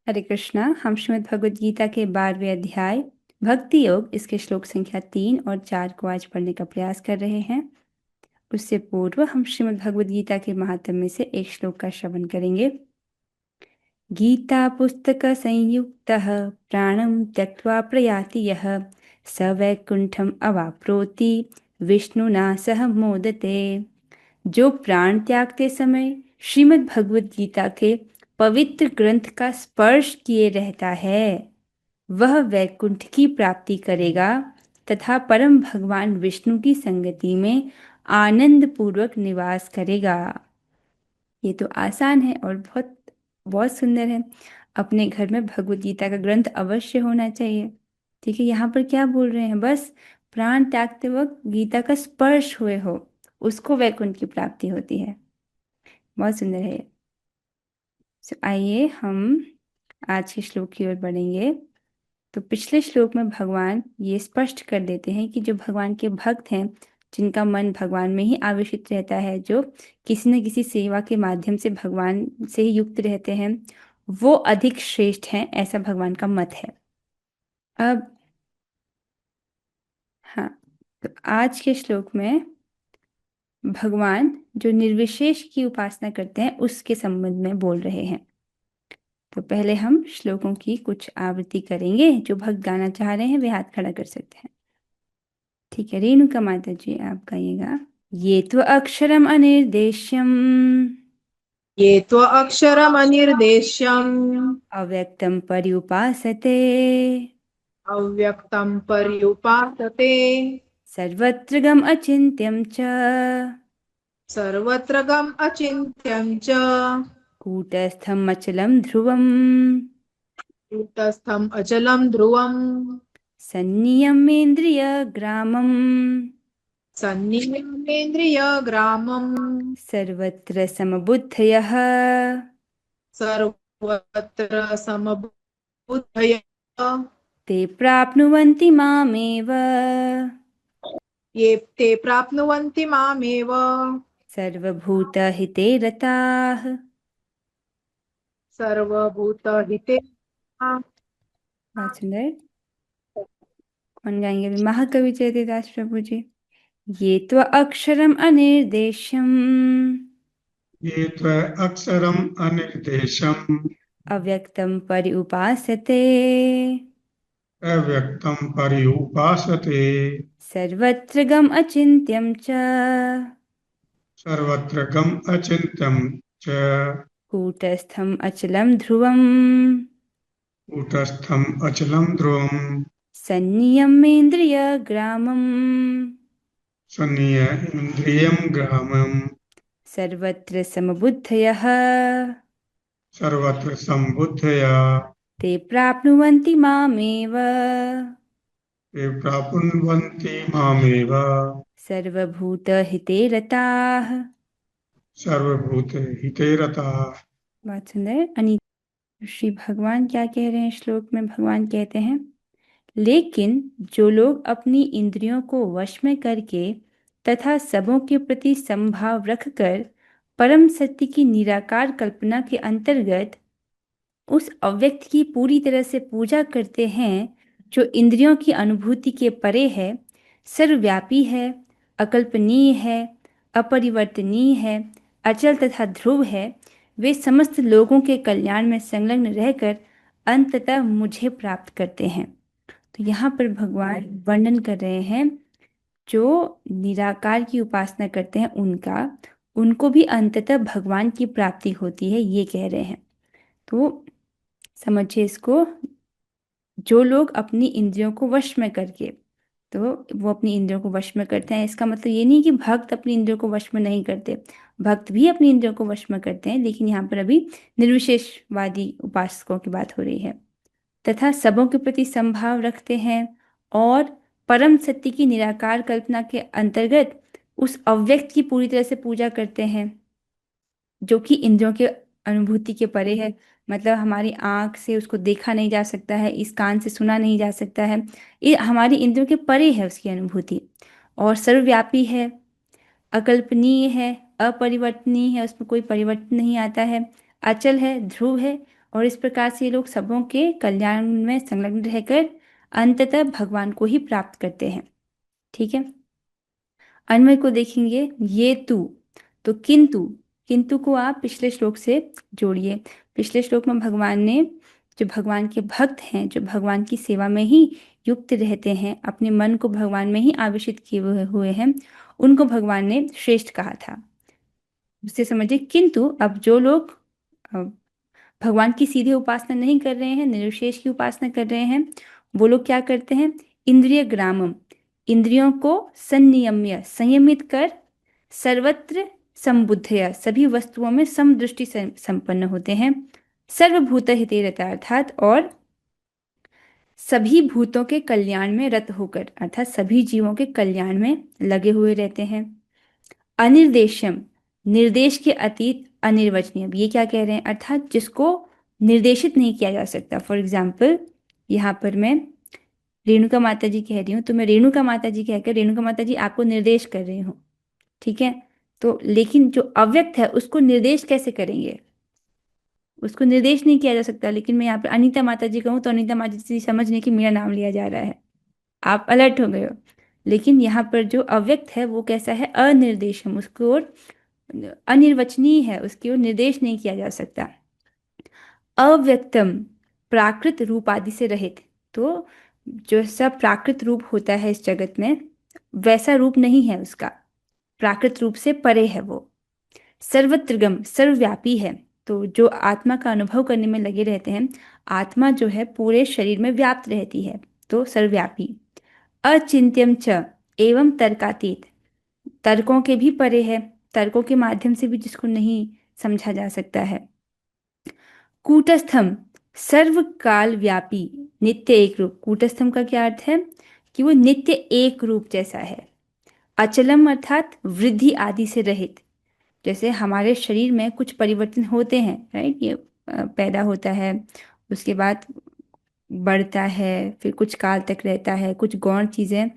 हरे कृष्णा। हम श्रीमद् भगवद गीता के 12वें अध्याय भक्ति योग इसके श्लोक संख्या 3 और 4 को आज पढ़ने का प्रयास कर रहे हैं। उससे पूर्व हम श्रीमद् भगवद गीता के महात्म्य में से एक श्लोक का श्रवण करेंगे। गीता पुस्तक संयुक्तः प्राणं त्यक्त्वा प्रयाति यः स वैकुंठम अवाप्नोति विष्णुना सह मोदते। जो प्राण त्यागते समय श्रीमद् भगवद गीता के पवित्र ग्रंथ का स्पर्श किए रहता है वह वैकुंठ की प्राप्ति करेगा तथा परम भगवान विष्णु की संगति में आनंद पूर्वक निवास करेगा। ये तो आसान है और बहुत बहुत सुंदर है। अपने घर में भगवद गीता का ग्रंथ अवश्य होना चाहिए। ठीक है, यहाँ पर क्या बोल रहे हैं? बस प्राण त्यागते वक्त गीता का स्पर्श हुए हो उसको वैकुंठ की प्राप्ति होती है। बहुत सुंदर है ये। आइए हम आज के श्लोक की ओर बढ़ेंगे। तो पिछले श्लोक में भगवान ये स्पष्ट कर देते हैं कि जो भगवान के भक्त हैं, जिनका मन भगवान में ही आवेशित रहता है, जो किसी न किसी सेवा के माध्यम से भगवान से ही युक्त रहते हैं, वो अधिक श्रेष्ठ हैं, ऐसा भगवान का मत है। अब हाँ, तो आज के श्लोक में भगवान जो निर्विशेष की उपासना करते हैं उसके संबंध में बोल रहे हैं। तो पहले हम श्लोकों की कुछ आवृत्ति करेंगे। जो भक्त गाना चाह रहे हैं वे हाथ खड़ा कर सकते हैं। ठीक है, रेणुका माता जी आप गाइएगा। ये तो अक्षरम अनिर्देश्यम ये त्वक्षरमनिर्देश्यम् अव्यक्तम पर्युपासते अव्यक्तं पर्युपासते सर्वत्र गम अचिन्त्यम च सर्वत्र गम् अचिन्त्यं च कूटस्थम अचलम ध्रुवम कूटस्थम् अचलं ध्रुवम् सन्नियमेन्द्रिय ग्रामम सन्नियमेन्द्रियग्रामम् सर्वत्र समबुद्धयः सर्वत्र समबुद्धयः ते प्राप्नुवन्ति मामेव ये ते प्राप्नुवन्ति मामेव सर्वभूतहिते रताः। सर्वभूतहिते। बहुत सुंदर। कौन गाएंगे अभी? महाकवि चैतन्यदास प्रभु जी। ये तो अक्षरम अनिर्देश्यम ये अक्षरम् अनिर्देशम् अव्यक्तम पर्युपासते अव्यक्तं पर्युपासते सर्वत्र गम अचिन्त्यम च सर्वत्र गम् अचिन्त्यं च कूटस्थम अचलम ध्रुवम कूटस्थम् अचलं ध्रुवम् सन्नियमेन्द्रिय ग्रामम सन्निय इन्द्रियं ग्रामम् सर्वत्र समबुद्धयः सर्वत्र सम्बुद्धया ते प्राप्नुवन्ति मामेव ते प्राप्नुवन्ति मामेव सर्वभूतहिते रताः। सर्वभूतहिते रताः। बहुत सुंदर। श्री भगवान क्या कह रहे हैं श्लोक में? भगवान कहते हैं, लेकिन जो लोग अपनी इंद्रियों को वश में करके तथा सबों के प्रति समभाव रखकर परम सत्य की निराकार कल्पना के अंतर्गत उस अव्यक्त की पूरी तरह से पूजा करते हैं, जो इंद्रियों की अनुभूति के परे है, सर्वव्यापी है, अकल्पनीय है, अपरिवर्तनीय है, अचल तथा ध्रुव है, वे समस्त लोगों के कल्याण में संलग्न रहकर अंततः मुझे प्राप्त करते हैं। तो यहाँ पर भगवान वर्णन कर रहे हैं जो निराकार की उपासना करते हैं उनको भी अंततः भगवान की प्राप्ति होती है, ये कह रहे हैं। तो समझिए इसको। जो लोग अपनी इंद्रियों को वश में करके, तो वो अपनी इंद्रियों को वश में करते हैं, इसका मतलब ये नहीं कि भक्त अपनी इंद्रियों को वश में नहीं करते। भक्त भी अपनी इंद्रियों को वश में करते हैं, लेकिन यहाँ पर अभी निर्विशेषवादी उपासकों की बात हो रही है। तथा सबों के प्रति समभाव रखते हैं और परम सत्य की निराकार कल्पना के अंतर्गत उस अव्यक्त की पूरी तरह से पूजा करते हैं, जो कि इंद्रियों के अनुभूति के परे है। मतलब हमारी आंख से उसको देखा नहीं जा सकता है, इस कान से सुना नहीं जा सकता है, ये हमारी इंद्रियों के परे है उसकी अनुभूति। और सर्वव्यापी है, अकल्पनीय है, अपरिवर्तनीय है, उसमें कोई परिवर्तन नहीं आता है, अचल है, ध्रुव है और इस प्रकार से ये लोग सबों के कल्याण में संलग्न रहकर अंततः भगवान को ही प्राप्त करते हैं। ठीक है, अन्वय को देखेंगे। ये तो किंतु, किंतु को आप पिछले श्लोक से जोड़िए। पिछले श्लोक में भगवान ने जो भगवान के भक्त हैं, जो भगवान की सेवा में ही युक्त रहते हैं, अपने मन को भगवान में ही आवेशित किए हुए हैं, उनको भगवान ने श्रेष्ठ कहा था। उससे समझिए, किंतु अब जो लोग अ, भगवान की सीधे उपासना नहीं कर रहे हैं, निर्विशेष की उपासना कर रहे हैं, वो लोग क्या करते हैं? इंद्रिय ग्रामम, इंद्रियों को संनियम्य, संयमित कर, सर्वत्र संबुद्धया, सभी वस्तुओं में समदृष्टि से संपन्न होते हैं, सर्वभूत हिते रता, अर्थात और सभी भूतों के कल्याण में रत होकर, अर्थात सभी जीवों के कल्याण में लगे हुए रहते हैं। अनिर्देशम, निर्देश के अतीत, अनिर्वचनीय। अब ये क्या कह रहे हैं? अर्थात जिसको निर्देशित नहीं किया जा सकता। फॉर एग्जाम्पल, यहाँ पर मैं रेणुका माता जी कह रही हूँ, तो मैं रेणुका माता जी कहकर रेणुका माता जी आपको निर्देश कर रही हूँ। ठीक है, तो लेकिन जो अव्यक्त है उसको निर्देश कैसे करेंगे? उसको निर्देश नहीं किया जा सकता। लेकिन मैं यहाँ पर अनीता माता जी कहूँ तो अनीता माता जी समझ नहीं कि मेरा नाम लिया जा रहा है, आप अलर्ट हो गए हो। लेकिन यहाँ पर जो अव्यक्त है वो कैसा है? अनिर्देशम, उसको और अनिर्वचनीय है, उसकी ओर निर्देश नहीं किया जा सकता। अव्यक्तम, प्राकृत रूप आदि से रहित। तो जो सब प्राकृत रूप होता है इस जगत में, वैसा रूप नहीं है उसका, प्राकृत रूप से परे है वो। सर्वत्रगम, सर्वव्यापी है। तो जो आत्मा का अनुभव करने में लगे रहते हैं, आत्मा जो है पूरे शरीर में व्याप्त रहती है, तो सर्वव्यापी। अचिंत्यम च, एवं तर्कातीत, तर्कों के भी परे है, तर्कों के माध्यम से भी जिसको नहीं समझा जा सकता है। कूटस्थम, सर्वकाल व्यापी, नित्य एक रूप। कूटस्थम का क्या अर्थ है? कि वो नित्य एक रूप जैसा है। अचलम अर्थात वृद्धि आदि से रहित। जैसे हमारे शरीर में कुछ परिवर्तन होते हैं, राइट, ये पैदा होता है, उसके बाद बढ़ता है, फिर कुछ काल तक रहता है, कुछ गौण चीज़ें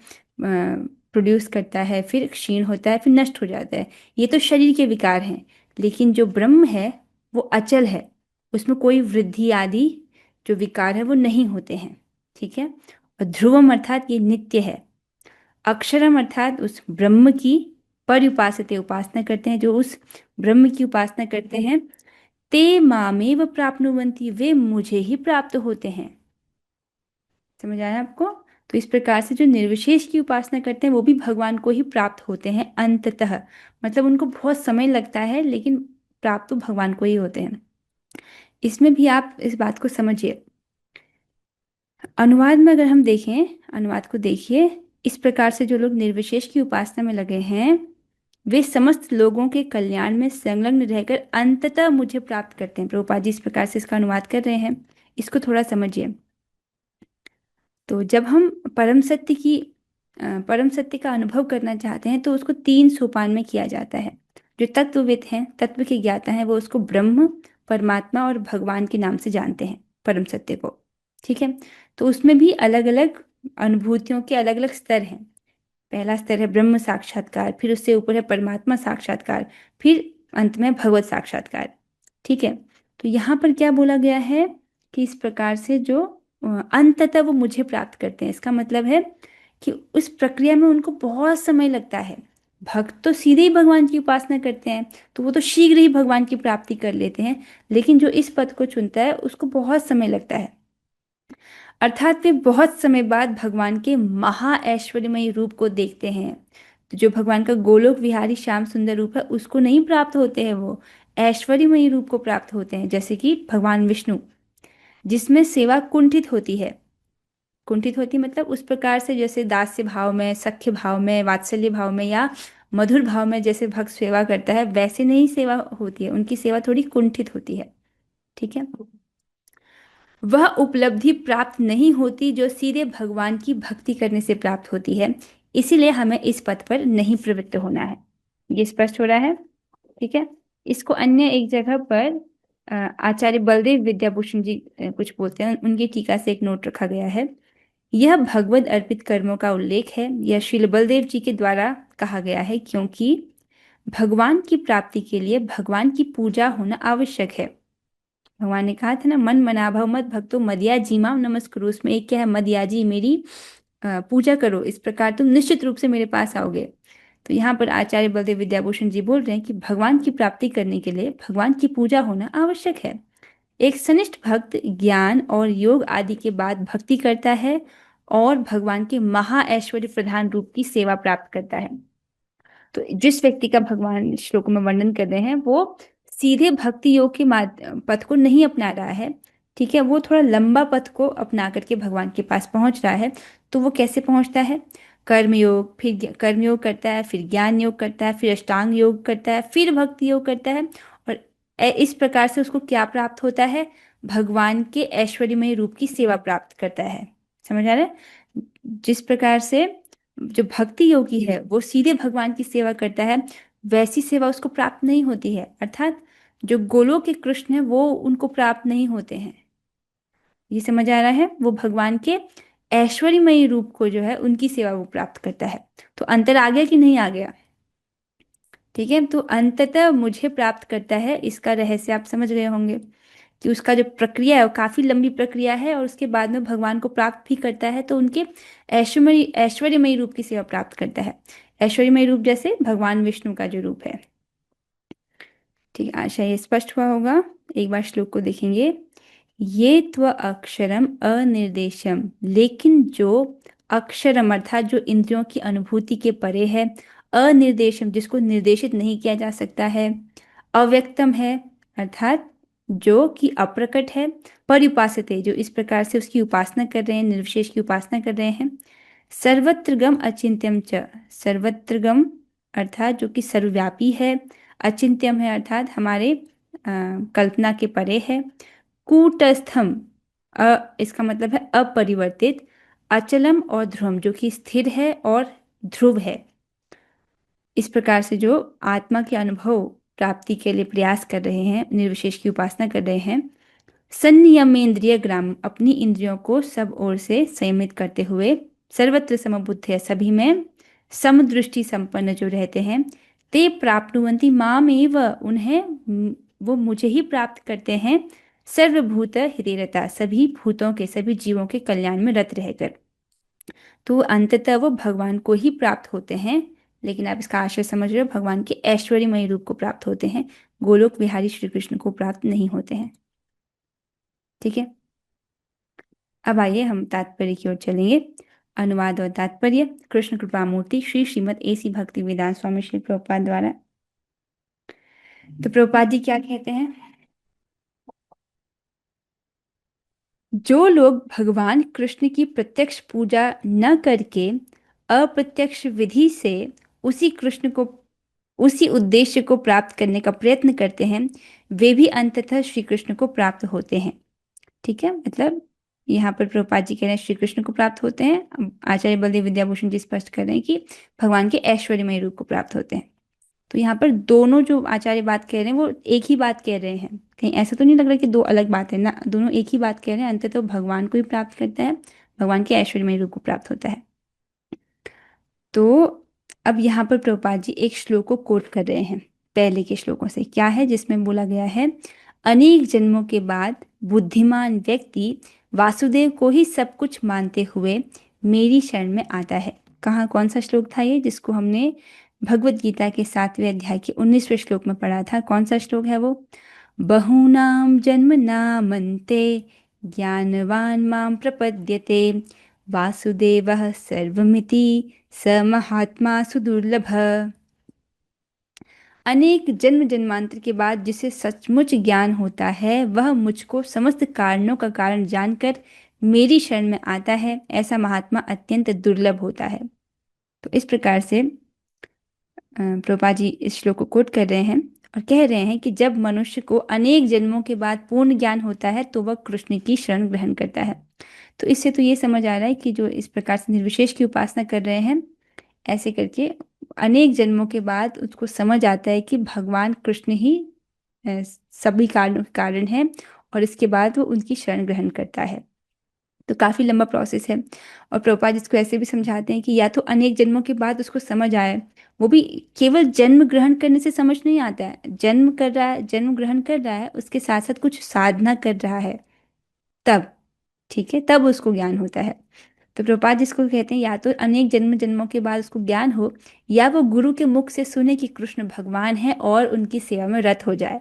प्रोड्यूस करता है, फिर क्षीण होता है, फिर नष्ट हो जाता है। ये तो शरीर के विकार हैं। लेकिन जो ब्रह्म है वो अचल है, उसमें कोई वृद्धि आदि जो विकार है वो नहीं होते हैं। ठीक है, और ध्रुवम अर्थात ये नित्य है। अक्षरम अर्थात उस ब्रह्म की, पर्युपासते, उपासना करते हैं, जो उस ब्रह्म की उपासना करते हैं, ते मामेव प्राप्नुवन्ति, वे मुझे ही प्राप्त होते हैं। समझ आया आपको? तो इस प्रकार से जो निर्विशेष की उपासना करते हैं वो भी भगवान को ही प्राप्त होते हैं अंततः। मतलब उनको बहुत समय लगता है, लेकिन प्राप्त तो भगवान को ही होते हैं। इसमें भी आप इस बात को समझिए। अनुवाद में अगर हम देखें, अनुवाद को देखिए, इस प्रकार से जो लोग निर्विशेष की उपासना में लगे हैं, वे समस्त लोगों के कल्याण में संलग्न रहकर अंततः मुझे प्राप्त करते हैं। प्रभुपाद जी इस प्रकार से इसका अनुवाद कर रहे हैं, इसको थोड़ा समझिए। तो जब हम परम सत्य का अनुभव करना चाहते हैं तो उसको 3 सोपान में किया जाता है। जो तत्वविद हैं, तत्व के ज्ञाता हैं, वो उसको ब्रह्म, परमात्मा और भगवान के नाम से जानते हैं परम सत्य को। ठीक है, तो उसमें भी अलग अलग अनुभूतियों के अलग अलग स्तर हैं। पहला स्तर है ब्रह्म साक्षात्कार, फिर उससे ऊपर है परमात्मा साक्षात्कार, फिर अंत में भगवत साक्षात्कार। ठीक है, तो यहाँ पर क्या बोला गया है कि इस प्रकार से जो अंततः वो मुझे प्राप्त करते हैं, इसका मतलब है कि उस प्रक्रिया में उनको बहुत समय लगता है। भक्त तो सीधे ही भगवान की उपासना करते हैं, तो वो तो शीघ्र ही भगवान की प्राप्ति कर लेते हैं। लेकिन जो इस पद को चुनता है उसको बहुत समय लगता है, अर्थात वे बहुत समय बाद भगवान के महा ऐश्वर्यमयी रूप को देखते हैं। तो जो भगवान का गोलोक विहारी श्याम सुंदर रूप है उसको नहीं प्राप्त होते हैं, वो ऐश्वर्यमयी रूप को प्राप्त होते हैं। जैसे कि भगवान विष्णु, जिसमें सेवा कुंठित होती है। कुंठित होती मतलब उस प्रकार से जैसे दास्य भाव में, सख्य भाव में, वात्सल्य भाव में या मधुर भाव में जैसे भक्त सेवा करता है, वैसे नहीं सेवा होती है, उनकी सेवा थोड़ी कुंठित होती है। ठीक है, वह उपलब्धि प्राप्त नहीं होती जो सीधे भगवान की भक्ति करने से प्राप्त होती है। इसीलिए हमें इस पथ पर नहीं प्रवृत्त होना है। ये स्पष्ट हो रहा है? ठीक है, इसको अन्य एक जगह पर आचार्य बलदेव विद्याभूषण जी कुछ बोलते हैं, उनकी टीका से एक नोट रखा गया है। यह भगवद अर्पित कर्मों का उल्लेख है, यह श्रील बलदेव जी के द्वारा कहा गया है, क्योंकि भगवान की प्राप्ति के लिए भगवान की पूजा होना आवश्यक है। भगवान ने कहा था ना, मन मनाभव मत भक्तो मदया जीमाम नमस्कुरु, उसमें एक क्या है, मदयाजी मेरी पूजा करो, इस प्रकार तुम निश्चित रूप से मेरे पास आओगे। तो यहाँ पर आचार्य बलदेव विद्याभूषण जी बोल रहे हैं कि भगवान की प्राप्ति करने के लिए भगवान की पूजा होना आवश्यक है। एक सनिष्ठ भक्त ज्ञान और योग आदि के बाद भक्ति करता है और भगवान के महा ऐश्वर्य प्रधान रूप की सेवा प्राप्त करता है। तो जिस व्यक्ति का भगवान श्लोक में वर्णन कर रहे हैं वो सीधे भक्ति योग के पथ को नहीं अपना रहा है, ठीक है, वो थोड़ा लंबा पथ को अपना करके भगवान के पास पहुंच रहा है। तो वो कैसे पहुंचता है? कर्मयोग, फिर कर्मयोग करता है, फिर ज्ञान योग करता है, फिर अष्टांग योग करता है, फिर भक्ति योग करता है, और इस प्रकार से उसको क्या प्राप्त होता है? भगवान के ऐश्वर्यमय रूप की सेवा प्राप्त करता है। समझ आ रहा है? जिस प्रकार से जो भक्ति योगी है वो सीधे भगवान की सेवा करता है, वैसी सेवा उसको प्राप्त नहीं होती है, अर्थात जो गोलोक के कृष्ण है वो उनको प्राप्त नहीं होते हैं। ये समझ आ रहा है? वो भगवान के ऐश्वर्यमयी रूप को जो है उनकी सेवा वो प्राप्त करता है। तो अंतर आ गया कि नहीं आ गया? ठीक है, तो अंततः मुझे प्राप्त करता है, इसका रहस्य आप समझ गए होंगे कि उसका जो प्रक्रिया है वो काफी लंबी प्रक्रिया है, और उसके बाद में भगवान को प्राप्त भी करता है, तो उनके ऐश्वर्यमयी रूप की सेवा प्राप्त करता है। ऐश्वर्यमयी रूप जैसे भगवान विष्णु का जो रूप है। ठीक है, आशा ये स्पष्ट हुआ होगा। एक बार श्लोक को देखेंगे। ये त्व अक्षरम अनिर्देशम, लेकिन जो अक्षरम अर्थात जो इंद्रियों की अनुभूति के परे है, अनिर्देशम जिसको निर्देशित नहीं किया जा सकता है, अव्यक्तम है अर्थात जो कि अप्रकट है, पर्युपासते जो इस प्रकार से उसकी उपासना कर रहे हैं, निर्विशेष की उपासना कर रहे हैं, सर्वत्रगम अचिंत्यम च, सर्वत्रगम अर्थात जो कि सर्वव्यापी है, अचिंत्यम है अर्थात हमारे कल्पना के परे है, कूटस्थम इसका मतलब है अपरिवर्तित, अचलम और ध्रुवम जो कि स्थिर है और ध्रुव है। इस प्रकार से जो आत्मा के अनुभव प्राप्ति के लिए प्रयास कर रहे हैं, निर्विशेष की उपासना कर रहे हैं, संयमेंद्रिय ग्राम अपनी इंद्रियों को सब ओर से संयमित करते हुए, सर्वत्र समबुद्ध है सभी में समदृष्टि संपन्न जो रहते हैं, ते प्राप्नुवन्ति माम एव उन्हें वो मुझे ही प्राप्त करते हैं, सर्वभूत हृदयरता सभी भूतों के सभी जीवों के कल्याण में रत रहकर। तो अंततः वो भगवान को ही प्राप्त होते हैं, लेकिन आप इसका आशय समझ रहे हो, भगवान के ऐश्वर्यमय रूप को प्राप्त होते हैं, गोलोक विहारी श्री कृष्ण को प्राप्त नहीं होते हैं। ठीक है, अब आइए हम तात्पर्य की ओर चलेंगे। अनुवाद और तात्पर्य कृष्ण कृपा मूर्ति श्री श्रीमद एसी भक्ति वेदांत स्वामी श्री प्रभुपाद द्वारा। तो प्रभुपाद जी क्या कहते हैं? जो लोग भगवान कृष्ण की प्रत्यक्ष पूजा न करके अप्रत्यक्ष विधि से उसी कृष्ण को, उसी उद्देश्य को प्राप्त करने का प्रयत्न करते हैं, वे भी अंततः श्री कृष्ण को प्राप्त होते हैं। ठीक है, मतलब यहाँ पर प्रभुपाद जी कह रहे हैं श्री कृष्ण को प्राप्त होते हैं, आचार्य बलदेव विद्याभूषण जी स्पष्ट कर रहे हैं कि भगवान के ऐश्वर्यमय रूप को प्राप्त होते हैं। तो यहाँ पर दोनों जो आचार्य बात कह रहे हैं वो एक ही बात कह रहे हैं, कहीं ऐसा तो नहीं लग रहा कि दो अलग बात है ना, दोनों एक ही बात कह रहे हैं, अंततः तो भगवान को ही प्राप्त करता है, भगवान के ऐश्वर्यमय रूप को प्राप्त होता है। तो अब यहाँ पर प्रभुपाद जी एक श्लोक को कोट कर रहे हैं पहले के श्लोकों से। क्या है? जिसमें बोला गया है, अनेक जन्मों के बाद बुद्धिमान व्यक्ति वासुदेव को ही सब कुछ मानते हुए मेरी शरण में आता है। कहाँ, कौन सा श्लोक था ये जिसको हमने भगवत गीता के 7वें अध्याय के 19वें श्लोक में पढ़ा था? कौन सा श्लोक है वो? बहूनां जन्मनामन्ते ज्ञानवान् मां प्रपद्यते वासुदेवः सर्वमिति स महात्मा सुदुर्लभ। अनेक जन्म जन्मांतर के बाद जिसे सचमुच ज्ञान होता है वह मुझको समस्त कारणों का कारण जानकर मेरी शरण में आता है, ऐसा महात्मा अत्यंत दुर्लभ होता है। तो इस प्रकार से प्रभुपाद जी इस श्लोक को कोट कर रहे हैं और कह रहे हैं कि जब मनुष्य को अनेक जन्मों के बाद पूर्ण ज्ञान होता है तो वह कृष्ण की शरण ग्रहण करता है। तो इससे तो ये समझ आ रहा है कि जो इस प्रकार से निर्विशेष की उपासना कर रहे हैं, ऐसे करके अनेक जन्मों के बाद उसको समझ आता है कि भगवान कृष्ण ही सभी कारणों के कारण है, और इसके बाद वो उनकी शरण ग्रहण करता है। तो काफ़ी लंबा प्रोसेस है, और प्रभुपाद इसको ऐसे भी समझाते हैं कि या तो अनेक जन्मों के बाद उसको समझ आए वो भी केवल जन्म ग्रहण करने से समझ नहीं आता है। जन्म कर रहा है, जन्म ग्रहण कर रहा है, उसके साथ साथ कुछ साधना कर रहा है, तब, ठीक है, तब उसको ज्ञान होता है। तो प्रभुपाद जिसको कहते हैं, या तो अनेक जन्म जन्मों के बाद उसको ज्ञान हो, या वो गुरु के मुख से सुने कि कृष्ण भगवान है और उनकी सेवा में रत हो जाए।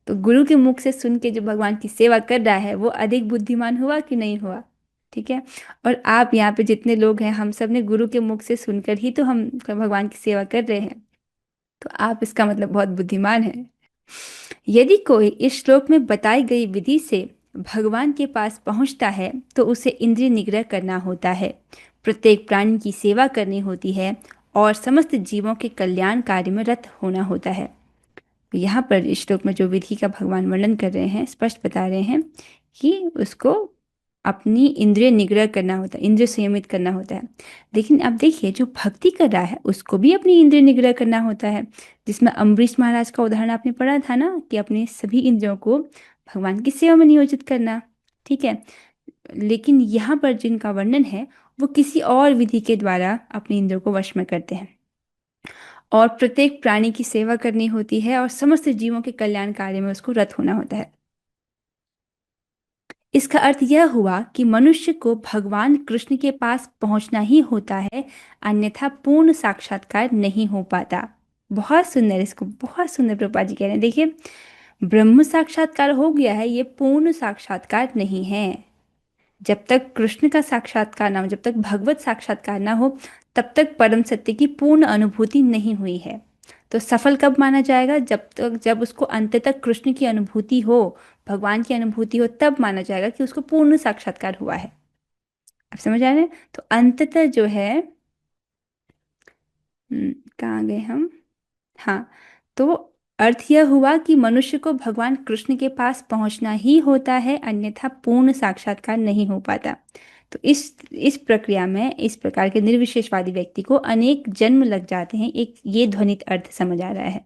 तो गुरु के मुख से सुन के जो भगवान की सेवा कर रहा है वो अधिक बुद्धिमान हुआ कि नहीं हुआ? ठीक है। और आप यहाँ पे जितने लोग हैं, हम सब ने गुरु के मुख से सुनकर ही तो हम भगवान की सेवा कर रहे हैं। तो आप इसका मतलब बहुत बुद्धिमान हैं। यदि कोई इस श्लोक में बताई गई विधि से भगवान के पास पहुंचता है तो उसे इंद्रिय निग्रह करना होता है, प्रत्येक प्राणी की सेवा करनी होती है और समस्त जीवों के कल्याण कार्य में रत होना होता है। यहाँ पर इस श्लोक में जो विधि का भगवान वर्णन कर रहे हैं, स्पष्ट बता रहे हैं कि उसको अपनी इंद्रिय निग्रह करना होता है, इंद्रिय संयमित करना होता है। लेकिन अब देखिए, जो भक्ति कर रहा है उसको भी अपनी इंद्रिय निग्रह करना होता है, जिसमें अम्बरीश महाराज का उदाहरण आपने पढ़ा था ना, कि अपने सभी इंद्रियों को भगवान की सेवा में नियोजित करना। ठीक है। लेकिन यहाँ पर जिनका वर्णन है वो किसी और विधि के द्वारा अपनी इंद्रियों को वश में करते हैं, और प्रत्येक प्राणी की सेवा करनी होती है और समस्त जीवों के कल्याण कार्य में उसको रत होना होता है। इसका अर्थ यह हुआ कि मनुष्य को भगवान कृष्ण के पास पहुंचना ही होता है, अन्यथा पूर्ण साक्षात्कार नहीं हो पाता। बहुत सुंदर, इसको बहुत सुंदर प्रभुपाद जी कह रहे हैं। देखिए, ब्रह्म साक्षात्कार हो गया है, ये पूर्ण साक्षात्कार नहीं है। जब तक कृष्ण का साक्षात्कार ना हो, जब तक भगवत साक्षात्कार ना हो, तब तक परम सत्य की पूर्ण अनुभूति नहीं हुई है। तो सफल कब माना जाएगा? जब उसको अंत तक कृष्ण की अनुभूति हो, भगवान की अनुभूति हो, तब माना जाएगा कि उसको पूर्ण साक्षात्कार हुआ है। अब समझ आ रहे हैं? तो अंततः जो है, कहाँ गए हम? हाँ, तो अर्थ यह हुआ कि मनुष्य को भगवान कृष्ण के पास पहुंचना ही होता है, अन्यथा पूर्ण साक्षात्कार नहीं हो पाता। तो इस प्रक्रिया में इस प्रकार के निर्विशेषवादी व्यक्ति को अनेक जन्म लग जाते हैं। एक ये ध्वनित अर्थ समझ आ रहा है।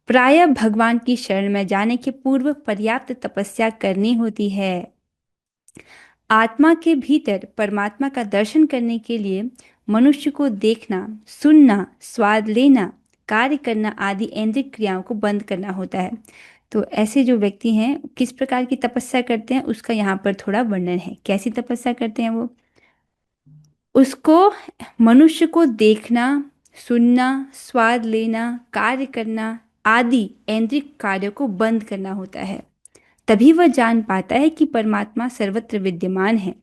प्रायः भगवान की शरण में जाने के पूर्व पर्याप्त तपस्या करनी होती है। आत्मा के भीतर परमात्मा का दर्शन करने के लिए मनुष्य को देखना, सुनना, स्वाद लेना, कार्य करना आदि इंद्रिय क्रियाओं को बंद करना होता है। तो ऐसे जो व्यक्ति हैं किस प्रकार की तपस्या करते हैं उसका यहाँ पर थोड़ा वर्णन है। कैसी तपस्या करते हैं वो? उसको मनुष्य को देखना, सुनना, स्वाद लेना, कार्य करना आदि इंद्रिय कार्यों को बंद करना होता है। तभी वह जान पाता है कि परमात्मा सर्वत्र विद्यमान है।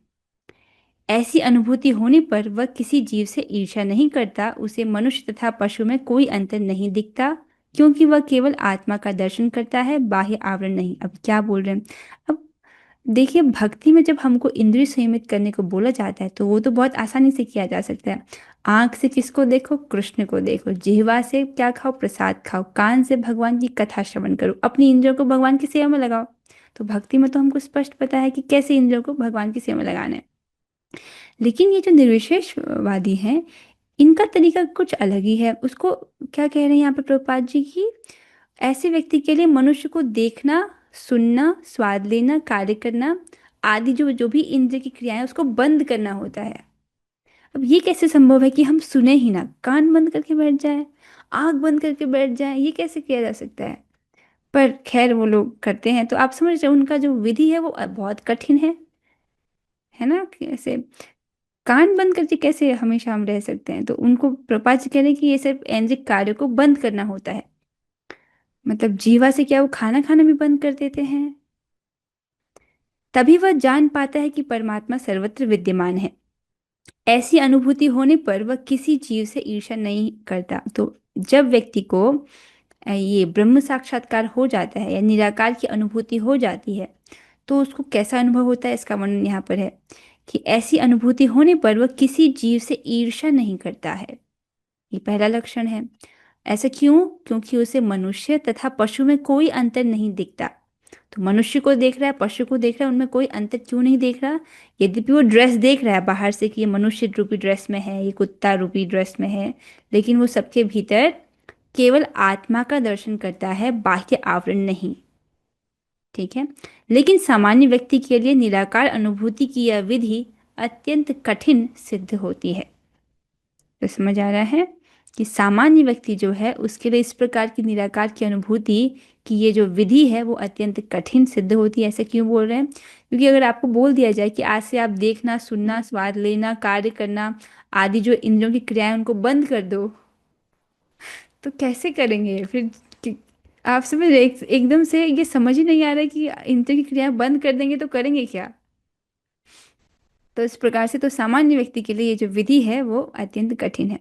ऐसी अनुभूति होने पर वह किसी जीव से ईर्ष्या नहीं करता, उसे मनुष्य तथा पशु में कोई अंतर नहीं दिखता, क्योंकि वह केवल आत्मा का दर्शन करता है, बाह्य आवरण नहीं। अब क्या बोल रहे हैं? अब देखिए, भक्ति में जब हमको इंद्रिय संयमित करने को बोला जाता है तो वो तो बहुत आसानी से किया जा सकता है। आंख से किसको देखो? कृष्ण को देखो। जिह्वा से क्या खाओ? प्रसाद खाओ। कान से भगवान की कथा श्रवण करो। अपनी इंद्रियों को भगवान की सेवा में लगाओ। तो भक्ति में तो हमको स्पष्ट पता है कि कैसे इंद्रियों को भगवान की सेवा में लगाना है। लेकिन ये जो निर्विशेषवादी हैं, इनका तरीका कुछ अलग ही है। उसको क्या कह रहे हैं यहाँ पे प्रभुपाद जी की? ऐसे व्यक्ति के लिए मनुष्य को देखना, सुनना, स्वाद लेना, कार्य करना आदि जो जो भी इंद्रिय की क्रियाएं उसको बंद करना होता है। अब ये कैसे संभव है कि हम सुने ही ना, कान बंद करके बैठ जाए, आंख बंद करके बैठ जाए? ये कैसे किया जा सकता है? पर खैर वो लोग करते हैं। तो आप समझ रहे हैं, उनका जो विधि है वो बहुत कठिन है ना? कैसे कान बंद करके कैसे हमेशा हम रह सकते हैं? तो उनको प्रभुपाद जी कह रहे हैं कि ये सिर्फ ऐन्द्रिक कार्यों को बंद करना होता है। मतलब जीवा से क्या वो खाना खाना भी बंद कर देते हैं? तभी वह जान पाता है कि परमात्मा सर्वत्र विद्यमान है। ऐसी अनुभूति होने पर वह किसी जीव से ईर्ष्या नहीं करता। तो जब व्यक्ति को ये ब्रह्म साक्षात्कार हो जाता है या निराकार की अनुभूति हो जाती है तो उसको कैसा अनुभव होता है, इसका वर्णन यहाँ पर है कि ऐसी अनुभूति होने पर वह किसी जीव से ईर्ष्या नहीं करता है। ये पहला लक्षण है। ऐसा क्यों? क्योंकि उसे मनुष्य तथा पशु में कोई अंतर नहीं दिखता। तो मनुष्य को देख रहा है, पशु को देख रहा है, उनमें कोई अंतर क्यों नहीं देख रहा? यद्यपि वो ड्रेस देख रहा है बाहर से कि ये मनुष्य रूपी ड्रेस में है, ये कुत्ता रूपी ड्रेस में है, लेकिन वो सबके भीतर केवल आत्मा का दर्शन करता है, बाह्य आवरण नहीं। ठीक है। लेकिन सामान्य व्यक्ति के लिए निराकार अनुभूति की यह विधि अत्यंत कठिन सिद्ध होती है। तो समझ आ रहा है? कि सामान्य व्यक्ति जो है उसके लिए इस प्रकार की निराकार की अनुभूति कि ये जो विधि है वो अत्यंत कठिन सिद्ध होती है। ऐसा क्यों बोल रहे हैं? क्योंकि अगर आपको बोल दिया जाए कि आज से आप देखना, सुनना, स्वाद लेना, कार्य करना आदि जो इंद्रियों की क्रियाएं उनको बंद कर दो, तो कैसे करेंगे फिर? आप समझ रहे एकदम से ये समझ ही नहीं आ रहा है कि इंद्रियों की क्रियाएं बंद कर देंगे तो करेंगे क्या। तो इस प्रकार से तो सामान्य व्यक्ति के लिए ये जो विधि है वो अत्यंत कठिन है।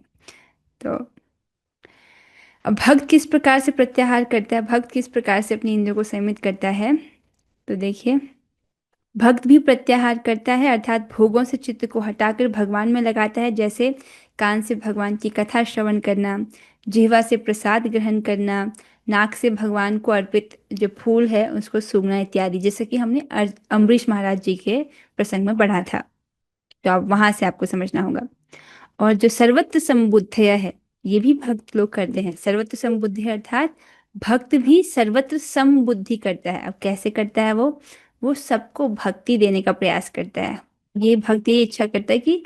तो अब भक्त किस प्रकार से प्रत्याहार करता है, भक्त किस प्रकार से अपनी इंद्रियों को संयमित करता है? तो देखिए, भक्त भी प्रत्याहार करता है, अर्थात भोगों से चित्त को हटाकर भगवान में लगाता है। जैसे कान से भगवान की कथा श्रवण करना, जिह्वा से प्रसाद ग्रहण करना, नाक से भगवान को अर्पित जो फूल है उसको सूंघना इत्यादि, जैसे कि हमने अम्बरीश महाराज जी के प्रसंग में पढ़ा था। तो अब वहां से आपको समझना होगा। और जो सर्वत्र समबुद्धय है, ये भी भक्त लोग करते हैं। सर्वत्र समबुद्धि अर्थात भक्त भी सर्वत्र समबुद्धि करता है। अब कैसे करता है वो सबको भक्ति देने का प्रयास करता है। ये भक्त ये इच्छा करता है कि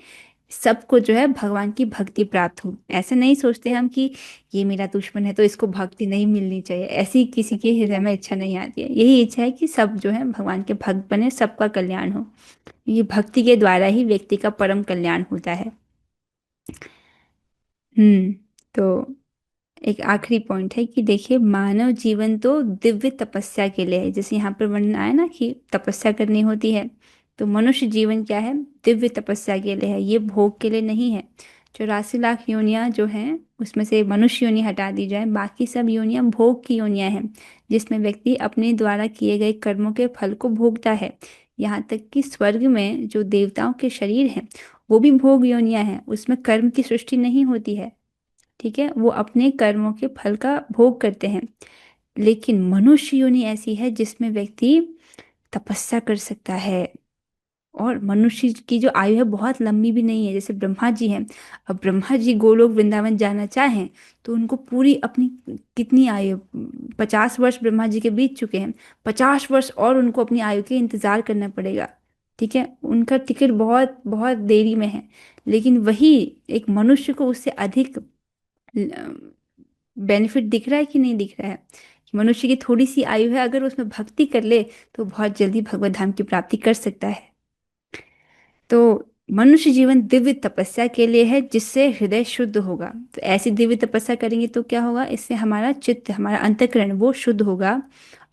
सबको जो है भगवान की भक्ति प्राप्त हो। ऐसे नहीं सोचते हम कि ये मेरा दुश्मन है तो इसको भक्ति नहीं मिलनी चाहिए, ऐसी किसी के हृदय में इच्छा नहीं आती है। यही इच्छा है कि सब जो है भगवान के भक्त बने, सबका कल्याण हो। ये भक्ति के द्वारा ही व्यक्ति का परम कल्याण होता है। तो एक आखिरी पॉइंट है कि देखिए, मानव जीवन तो दिव्य तपस्या के लिए है। जैसे यहाँ पर वर्णन आया ना कि तपस्या करनी होती है, तो मनुष्य जीवन क्या है? दिव्य तपस्या के लिए है, ये भोग के लिए नहीं है। 84 लाख योनियां जो हैं उसमें से मनुष्य योनि हटा दी जाए, बाकी सब योनियां भोग की योनियां हैं, जिसमें व्यक्ति अपने द्वारा किए गए कर्मों के फल को भोगता है। यहाँ तक कि स्वर्ग में जो देवताओं के शरीर हैं वो भी भोग योनियां हैं, उसमें कर्म की सृष्टि नहीं होती है। ठीक है, वो अपने कर्मों के फल का भोग करते हैं। लेकिन मनुष्य योनि ऐसी है जिसमें व्यक्ति तपस्या कर सकता है, और मनुष्य की जो आयु है बहुत लंबी भी नहीं है। जैसे ब्रह्मा जी हैं, अब ब्रह्मा जी गोलोक वृंदावन जाना चाहें तो उनको पूरी अपनी कितनी आयु, 50 वर्ष ब्रह्मा जी के बीत चुके हैं, 50 वर्ष और उनको अपनी आयु के इंतजार करना पड़ेगा। ठीक है, उनका टिकट बहुत बहुत देरी में है। लेकिन वही एक मनुष्य को उससे अधिक बेनिफिट दिख रहा है कि नहीं दिख रहा है? कि मनुष्य की थोड़ी सी आयु है, अगर उसमें भक्ति कर ले तो बहुत जल्दी भगवत धाम की प्राप्ति कर सकता है। तो मनुष्य जीवन दिव्य तपस्या के लिए है, जिससे हृदय शुद्ध होगा। तो ऐसी दिव्य तपस्या करेंगे तो क्या होगा? इससे हमारा चित्त, हमारा अंतःकरण वो शुद्ध होगा।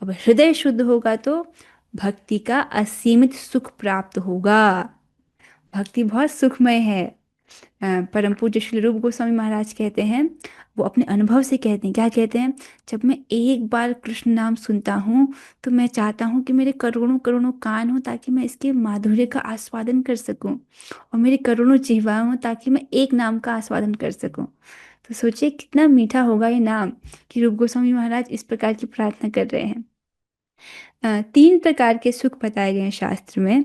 अब हृदय शुद्ध होगा तो भक्ति का असीमित सुख प्राप्त होगा। भक्ति बहुत सुखमय है। परम पूज्य श्री रूप गोस्वामी महाराज कहते हैं, वो अपने अनुभव से कहते हैं, क्या कहते हैं? जब मैं एक बार कृष्ण नाम सुनता हूँ तो मैं चाहता हूँ कि मेरे करोड़ों करोड़ों कान हो ताकि मैं इसके माधुर्य का आस्वादन कर सकूं, और मेरे करोड़ों जिह्वा हो ताकि मैं एक नाम का आस्वादन कर सकूं। तो सोचिए कितना मीठा होगा ये नाम कि रूप गोस्वामी महाराज इस प्रकार की प्रार्थना कर रहे हैं। 3 प्रकार के सुख बताए गए हैं शास्त्र में।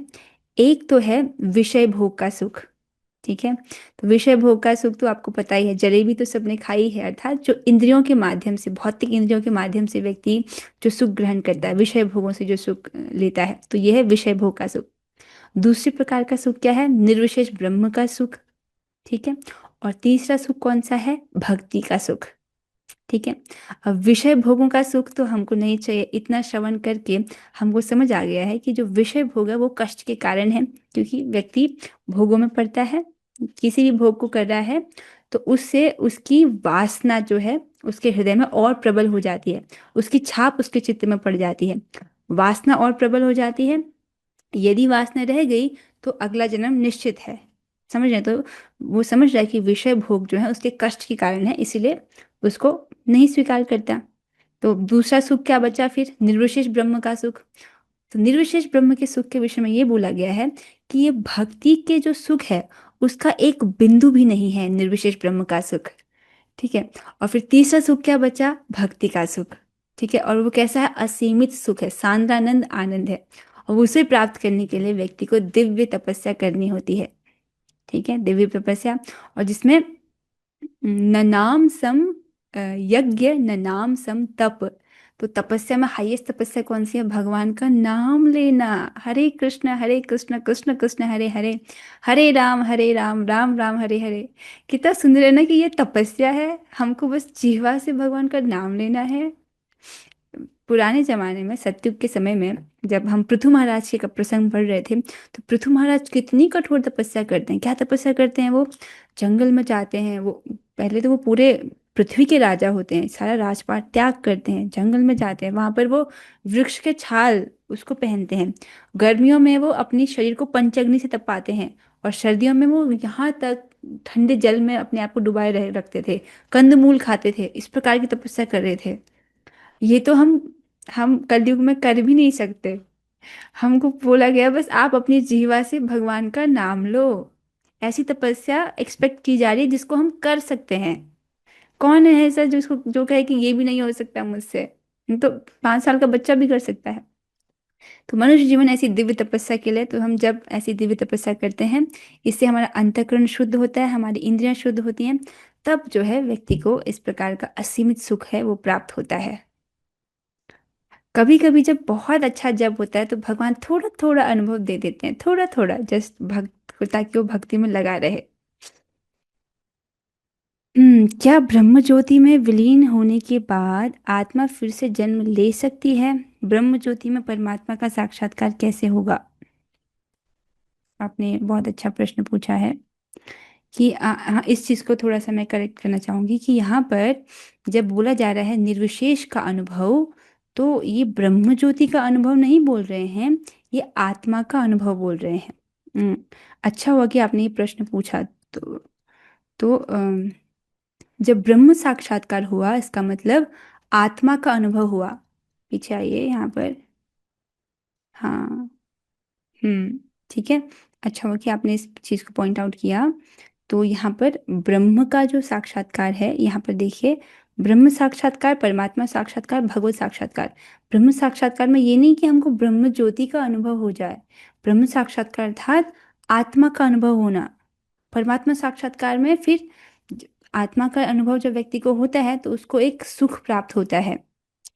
एक तो है विषय भोग का सुख। ठीक है, तो विषय भोग का सुख तो आपको पता ही है, जलेबी तो सबने खाई है। अर्थात जो इंद्रियों के माध्यम से, भौतिक इंद्रियों के माध्यम से व्यक्ति जो सुख ग्रहण करता है, विषय भोगों से जो सुख लेता है, तो यह है विषय भोग का सुख। दूसरी प्रकार का सुख क्या है? निर्विशेष ब्रह्म का सुख। ठीक है, और तीसरा सुख कौन सा है? भक्ति का सुख। ठीक है, अब विषय भोगों का सुख तो हमको नहीं चाहिए। इतना श्रवण करके हमको समझ आ गया है कि जो विषय भोग है वो कष्ट के कारण है, क्योंकि व्यक्ति भोगों में पड़ता है, किसी भी भोग को कर रहा है तो उससे उसकी वासना जो है उसके हृदय में और प्रबल हो जाती है, उसकी छाप उसके चित्त में पड़ जाती है, वासना और प्रबल हो जाती है। यदि वासना रह गई तो अगला जन्म निश्चित है। समझ रहे? तो वो समझ रहा है कि विषय भोग जो है उसके कष्ट के कारण है, इसीलिए उसको नहीं स्वीकार करता। तो दूसरा सुख क्या बचा फिर? निर्विशेष ब्रह्म का सुख। तो निर्विशेष ब्रह्म के सुख के विषय में ये बोला गया है कि ये भक्ति के जो सुख है उसका एक बिंदु भी नहीं है, निर्विशेष ब्रह्म का सुख। ठीक है, और फिर तीसरा सुख क्या बचा? भक्ति का सुख। ठीक है, और वो कैसा है? असीमित सुख है, सांद्रानंद आनंद है। और उसे प्राप्त करने के लिए व्यक्ति को दिव्य तपस्या करनी होती है। ठीक है, दिव्य तपस्या, और जिसमें न नाम सम यज्ञ, न नाम सम तप। तो तपस्या में हाईएस्ट तपस्या कौन सी है? भगवान का नाम लेना। हरे कृष्ण कृष्ण कृष्ण हरे हरे, हरे राम राम राम हरे हरे। कितना सुंदर है ना कि ये तपस्या है, हमको बस जीवा से भगवान का नाम लेना है। पुराने जमाने में, सतयुग के समय में, जब हम पृथु महाराज के का प्रसंग पढ़ रहे थे, तो पृथु महाराज कितनी कठोर तपस्या करते हैं। क्या तपस्या करते हैं वो? जंगल में जाते हैं वो। पहले तो वो पूरे पृथ्वी के राजा होते हैं, सारा राजपाट त्याग करते हैं, जंगल में जाते हैं, वहां पर वो वृक्ष के छाल उसको पहनते हैं। गर्मियों में वो अपनी शरीर को पंचअग्नि से तपाते हैं, और सर्दियों में वो यहाँ तक ठंडे जल में अपने आप को डुबाए रह रखते थे, कंदमूल खाते थे, इस प्रकार की तपस्या कर रहे थे। ये तो हम कलयुग में कर भी नहीं सकते। हमको बोला गया बस आप अपनी जीवा से भगवान का नाम लो। ऐसी तपस्या एक्सपेक्ट की जा रही है जिसको हम कर सकते हैं। कौन है ऐसा जो कहे कि ये भी नहीं हो सकता मुझसे? तो 5 साल का बच्चा भी कर सकता है। तो मनुष्य जीवन ऐसी दिव्य तपस्या के लिए, तो हम जब ऐसी दिव्य तपस्या करते हैं, इससे हमारा अंतःकरण शुद्ध होता है, हमारी इंद्रियां शुद्ध होती हैं, तब जो है व्यक्ति को इस प्रकार का असीमित सुख है वो प्राप्त होता है। कभी कभी जब बहुत अच्छा जब होता है तो भगवान थोड़ा थोड़ा अनुभव दे देते हैं, थोड़ा थोड़ा, जस्ट भक्त, ताकि वो भक्ति में लगा रहे। क्या ब्रह्म ज्योति में विलीन होने के बाद आत्मा फिर से जन्म ले सकती है? ब्रह्म ज्योति में परमात्मा का साक्षात्कार कैसे होगा? आपने बहुत अच्छा प्रश्न पूछा है कि हाँ, इस चीज को थोड़ा सा मैं करेक्ट करना चाहूंगी कि यहाँ पर जब बोला जा रहा है निर्विशेष का अनुभव, तो ये ब्रह्म ज्योति का अनुभव नहीं बोल रहे हैं, ये आत्मा का अनुभव बोल रहे हैं। अच्छा हुआ कि आपने ये प्रश्न पूछा। तो जब ब्रह्म साक्षात्कार हुआ, इसका मतलब आत्मा का अनुभव हुआ। पीछे आइए यहाँ पर। हाँ। ठीक है। अच्छा हुआ कि आपने इस चीज को पॉइंट आउट किया। तो यहाँ पर ब्रह्म का जो साक्षात्कार है, यहाँ पर देखिए, ब्रह्म साक्षात्कार, परमात्मा साक्षात्कार, भगवत साक्षात्कार। ब्रह्म साक्षात्कार में ये नहीं कि हमको ब्रह्म ज्योति का अनुभव हो जाए। ब्रह्म साक्षात्कार अर्थात आत्मा का अनुभव होना। परमात्मा साक्षात्कार में फिर आत्मा का अनुभव जब व्यक्ति को होता है तो उसको एक सुख प्राप्त होता है,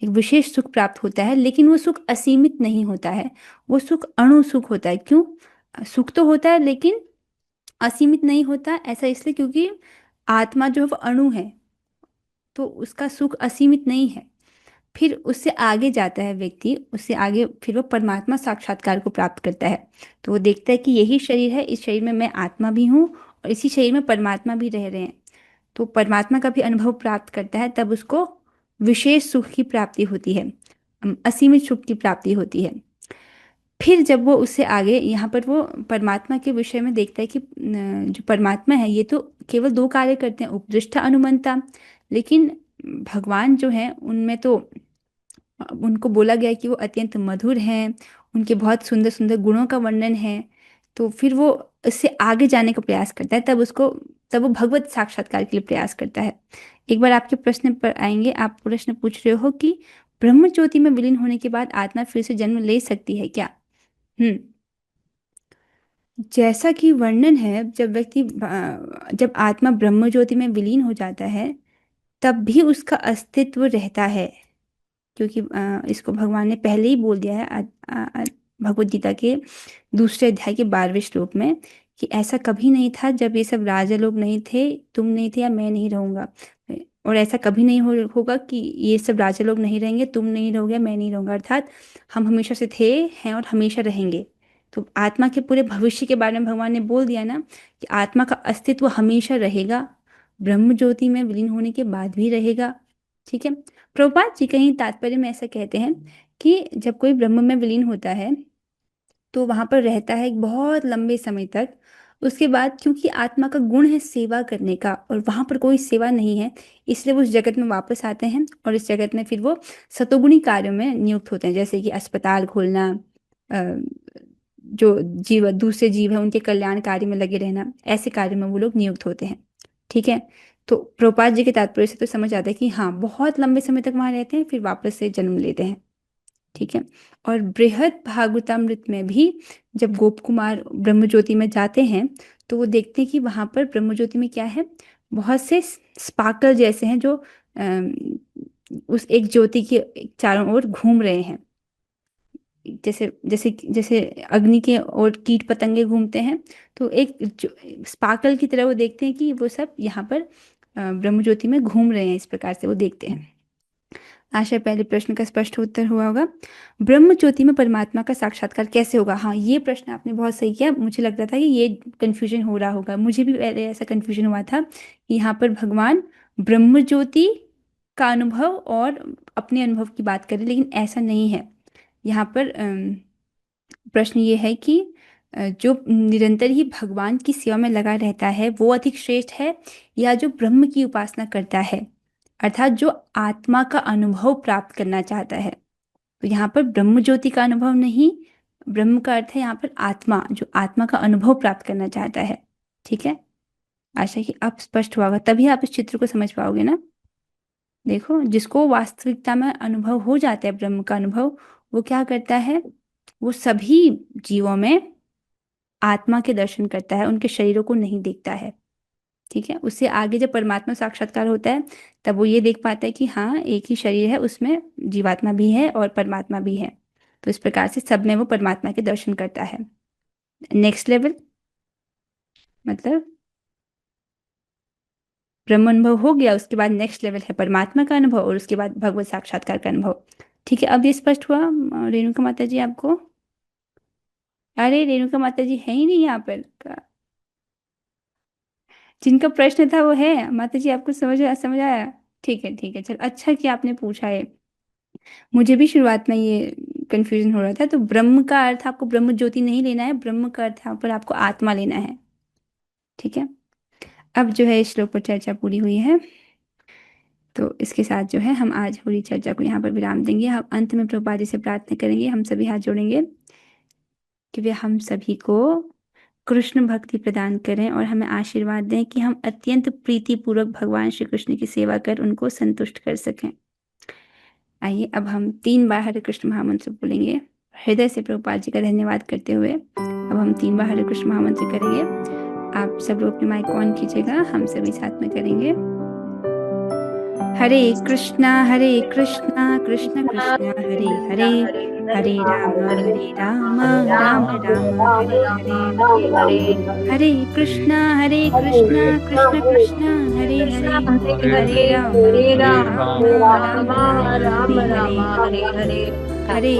एक विशेष सुख प्राप्त होता है, लेकिन वो सुख असीमित नहीं होता है, वो सुख अणु सुख होता है। क्यों? सुख तो होता है लेकिन असीमित नहीं होता। ऐसा इसलिए क्योंकि आत्मा जो है वो अणु है, तो उसका सुख असीमित नहीं है। फिर उससे आगे जाता है व्यक्ति, उससे आगे फिर वो परमात्मा साक्षात्कार को प्राप्त करता है। तो वो देखता है कि यही शरीर है, इस शरीर में मैं आत्मा भी हूँ और इसी शरीर में परमात्मा भी रह रहे हैं। तो परमात्मा का भी अनुभव प्राप्त करता है, तब उसको विशेष सुख की प्राप्ति होती है, असीमित सुख की प्राप्ति होती है। फिर जब वो उससे आगे यहाँ पर वो परमात्मा के विषय में देखता है कि जो परमात्मा है ये तो केवल 2 कार्य करते हैं, उपदृष्टा अनुमंता। लेकिन भगवान जो है उनमें तो उनको बोला गया है कि वो अत्यंत मधुर हैं, उनके बहुत सुंदर सुंदर गुणों का वर्णन है। तो फिर वो इससे आगे जाने का प्रयास करता है, तब वो भगवत साक्षात्कार के लिए प्रयास करता है। एक बार आपके प्रश्न पर आएंगे। आप प्रश्न पूछ रहे हो कि ब्रह्म ज्योति में विलीन होने के बाद आत्मा फिर से जन्म ले सकती है क्या? हम्म जैसा कि वर्णन है, जब आत्मा ब्रह्म ज्योति में विलीन हो जाता है, तब भी उसका अस्तित्व रहता है। क्योंकि इसको भगवान ने पहले ही बोल दिया है भगवत गीता के दूसरे अध्याय के 12वें श्लोक में, कि ऐसा कभी नहीं था जब ये सब राजा लोग नहीं थे, तुम नहीं थे, या मैं नहीं रहूंगा। और ऐसा कभी नहीं होगा कि ये सब राजा लोग नहीं रहेंगे, तुम नहीं रहोगे, मैं नहीं रहूंगा। अर्थात हम हमेशा से थे, हैं और हमेशा रहेंगे। तो आत्मा के पूरे भविष्य के बारे में भगवान ने बोल दिया ना, कि आत्मा का अस्तित्व हमेशा रहेगा, ब्रह्म ज्योति में विलीन होने के बाद भी रहेगा। ठीक है। प्रभुपाद जी कहीं तात्पर्य में ऐसा कहते हैं कि जब कोई ब्रह्म में विलीन होता है तो वहां पर रहता है एक बहुत लंबे समय तक। उसके बाद क्योंकि आत्मा का गुण है सेवा करने का, और वहां पर कोई सेवा नहीं है, इसलिए वो उस जगत में वापस आते हैं, और इस जगत में फिर वो सतोगुणी कार्यों में नियुक्त होते हैं, जैसे कि अस्पताल खोलना, अ, जो दूसरे जीव है उनके कल्याण कार्य में लगे रहना, ऐसे कार्य में वो लोग नियुक्त होते हैं। ठीक है। तो प्रभुपाद जी के तात्पर्य से तो समझ आता है कि हाँ, बहुत लंबे समय तक वहां रहते हैं, फिर वापस से जन्म लेते हैं। ठीक है। और बृहद भागवतामृत में भी जब गोप कुमार ब्रह्म ज्योति में जाते हैं, तो वो देखते हैं कि वहां पर ब्रह्म ज्योति में क्या है, बहुत से स्पार्कल जैसे हैं, जो उस एक ज्योति के चारों ओर घूम रहे हैं, जैसे जैसे जैसे अग्नि के और कीट पतंगे घूमते हैं, तो एक स्पार्कल की तरह वो देखते हैं कि वो सब यहाँ पर ब्रह्म ज्योति में घूम रहे हैं, इस प्रकार से वो देखते हैं। आशा है पहले प्रश्न का स्पष्ट उत्तर हुआ होगा। ब्रह्म ज्योति में परमात्मा का साक्षात्कार कैसे होगा? हाँ, ये प्रश्न आपने बहुत सही किया। मुझे लगता था कि ये कंफ्यूजन हो रहा होगा, मुझे भी पहले ऐसा कंफ्यूजन हुआ था कि यहाँ पर भगवान ब्रह्म ज्योति का अनुभव और अपने अनुभव की बात करें, लेकिन ऐसा नहीं है। यहाँ पर प्रश्न ये है कि जो निरंतर ही भगवान की सेवा में लगा रहता है वो अधिक श्रेष्ठ है, या जो ब्रह्म की उपासना करता है, अर्थात जो आत्मा का अनुभव प्राप्त करना चाहता है। तो यहाँ पर ब्रह्म ज्योति का अनुभव नहीं, ब्रह्म का अर्थ है यहाँ पर आत्मा, जो आत्मा का अनुभव प्राप्त करना चाहता है। ठीक है, आशा कि अब स्पष्ट हुआ होगा, तभी आप इस चित्र को समझ पाओगे ना। देखो, जिसको वास्तविकता में अनुभव हो जाता है ब्रह्म का अनुभव, वो क्या करता है, वो सभी जीवों में आत्मा के दर्शन करता है, उनके शरीरों को नहीं देखता है। ठीक है, उससे आगे जब परमात्मा साक्षात्कार होता है तब वो ये देख पाता है कि हाँ, एक ही शरीर है, उसमें जीवात्मा भी है और परमात्मा भी है। तो इस प्रकार से सब में वो परमात्मा के दर्शन करता है। नेक्स्ट लेवल मतलब ब्रह्म अनुभव हो गया, उसके बाद नेक्स्ट लेवल है परमात्मा का अनुभव, और उसके बाद भगवत साक्षात्कार का अनुभव। ठीक है, अब ये स्पष्ट हुआ रेणुका माता जी आपको? अरे रेणुका माता जी है ही नहीं यहाँ पर, जिनका प्रश्न था वो है। माता जी आपको समझ आया? ठीक है, ठीक है, चल, अच्छा कि आपने पूछा है। मुझे भी शुरुआत में ये कंफ्यूजन हो रहा था। तो ब्रह्म का अर्थ आपको ब्रह्म ज्योति नहीं लेना है, ब्रह्म का अर्थ यहाँ पर आपको आत्मा लेना है। ठीक है, अब जो है इस श्लोक पर चर्चा पूरी हुई है, तो इसके साथ जो है हम आज पूरी चर्चा को यहाँ पर विराम देंगे। हम अंत में प्रभुपाद जी से प्रार्थना करेंगे, हम सभी हाथ जोड़ेंगे कि वे हम सभी को कृष्ण भक्ति प्रदान करें और हमें आशीर्वाद दें कि हम अत्यंत प्रीतिपूर्वक भगवान श्री कृष्ण की सेवा कर उनको संतुष्ट कर सकें। आइए अब हम 3 बार हरे कृष्ण महामंत्र बोलेंगे, हृदय से प्रभुपाद जी का धन्यवाद करते हुए। अब हम 3 बार हरे कृष्ण महामंत्र करेंगे। आप सब लोग अपने माइक ऑन कीजिएगा, हम सभी साथ में करेंगे। हरे कृष्णा कृष्ण कृष्ण हरे हरे, हरे राम राम राम हरे हरे, हरे कृष्णा कृष्ण कृष्ण हरे हरे, हरे राम राम हरे हरे, हरे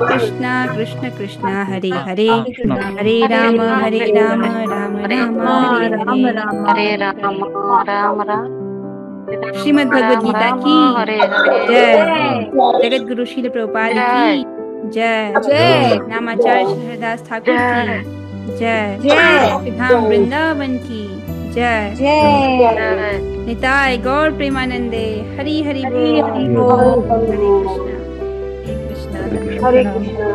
कृष्णा कृष्ण कृष्ण हरे हरे, हरे राम राम राम हरे हरे। श्रीमद् भगवद गीता की जय, जगत गुरु श्रील प्रभुपाद की जय, नामाचार्य श्री हरिदास ठाकुर की जय, धाम वृंदावन की जय, निताय गौर प्रेमानंदे, हरि हरि बोल, हरे कृष्णा हरे कृष्णा।